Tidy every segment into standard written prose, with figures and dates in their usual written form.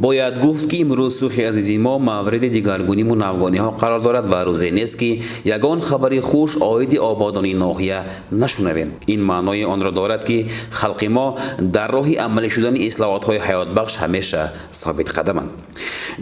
باید گفت که امروز سوخی عزیزی ما مورد دیگرگونی و نوگانی ها قرار دارد و روزی نیست که یگان خبری خوش آید آبادانی ناحیه نشنویم. این معنای آن را دارد که خلق ما در راه عملی شدن اصلاحات های حیات بخش همیشه ثابت قدمند.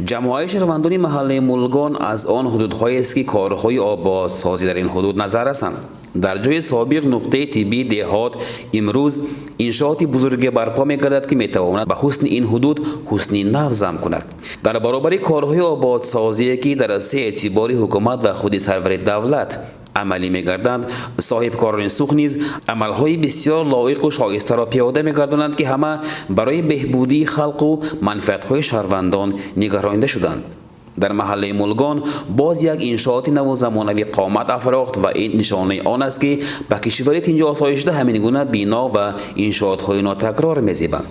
جمعیت شهروندان محله مولگان از آن حدودهایی است که کارهای آبادسازی در این حدود نظر رسند. در جای سابق نقطه طبی دهات امروز انشاءاتی بزرگ برپا می‌گردد که می‌تواند به حسن این حدود حسنی نو ضم کند. در برابر کارهای آبادسازی که در از اعتبار حکومت و خود سرور دولت عملی می‌گردند، صاحبکاران سوخت نیز عمل‌های بسیار لایق و شایسته را پیاده می‌گردانند که همه برای بهبودی خلق و منفعت‌های شهروندان نگرانیده شدند. در محله مولگان باز یک انشاءات نو زمانوی قامت افراخت و این نشانه آن است که به کشوری اینجا آسایش ده همین گونه بنا و انشاءات های ناتکرار می‌زیبند.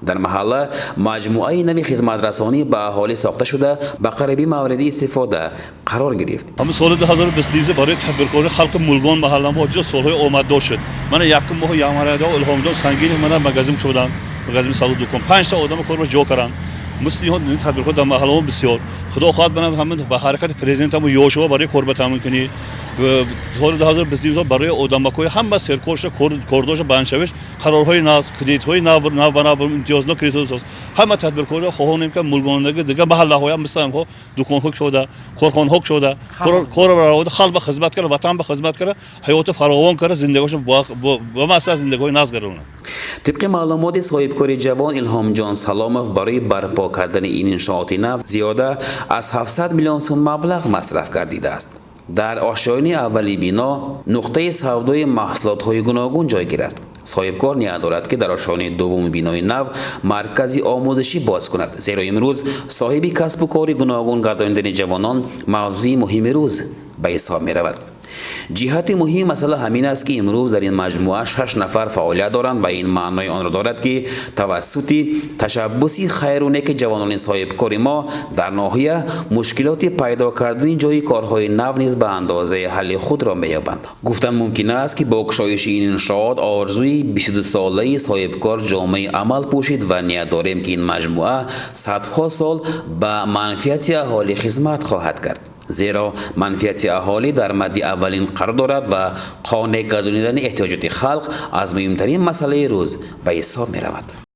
در محله مجموعه نوی خدمت رسانی به اهالی ساخته شده به قریبی مورد استفاده قرار گرفت. اما سال 2022 برای تدبیرکاری خلق مولگان محله ما جز سالهای آمد داشت. من یک ماه یامرده الهام جان سنگین من مگزم شدم. مگزم سال دوم 5 تا آدم کار رو جا کردن. مسیحیان تدبیرکار در محله ما بسیار خدا خواهد بنا همه به حرکت پرزیدنت ما یوشوا برای قربت تامین کنی و سال 2022 برای آدمکوی هم سرکورش کوردوش بانشویش قرارهای ناز کردیت‌های نو بنا امتیاز کردیت همه تدبیرکار خواهانیم که مولگان دیگه محله های مثلا ها دکان حق شده کارخانه حق شده کار برای خلق به خدمت کرده وطن به خدمت کرده حیات فراوان کرده زندگیش با مسئله زندگی ناز گرونه. طبق معلومات صاحبکار جوان الهام جان سلامov برای برپا کردن این انشاءات نو زیاده از 700 میلیون سوم مبلغ مصرف گردیده است. در آشیانه اولی بنا نقطه سودای محصولات های گوناگون جایگیر است. صاحبکار نیاز دارد که در آشیانه دوم بینای نو مرکزی آموزشی باز کند، زیرا امروز صاحب کسب و کار گوناگون گردانیدن جوانان موضوع مهم روز به حساب می رود. جهت مهم مسئله همین است که امروز در این مجموعه 6 نفر فعالیت دارند و این معنای آن را دارد که توسط تشبثی خیرونه که جوانان صاحبکار ما در ناحیه مشکلات پیدا کردن جای کارهای نو نیز به اندازه حل خود را می‌یابند. گفتن ممکن است که با گشایش این انشاءات آرزوی 22 ساله صاحبکار جامعه عمل پوشید و نیت داریم که این مجموعه صدها سال به منفعت اهالی خدمت خواهد کرد، زیرا منفعت اهالی در مد اولین قرار دارد و قانع گردانیدن احتیاجات خلق از مهمترین مسئله روز به حساب می رود.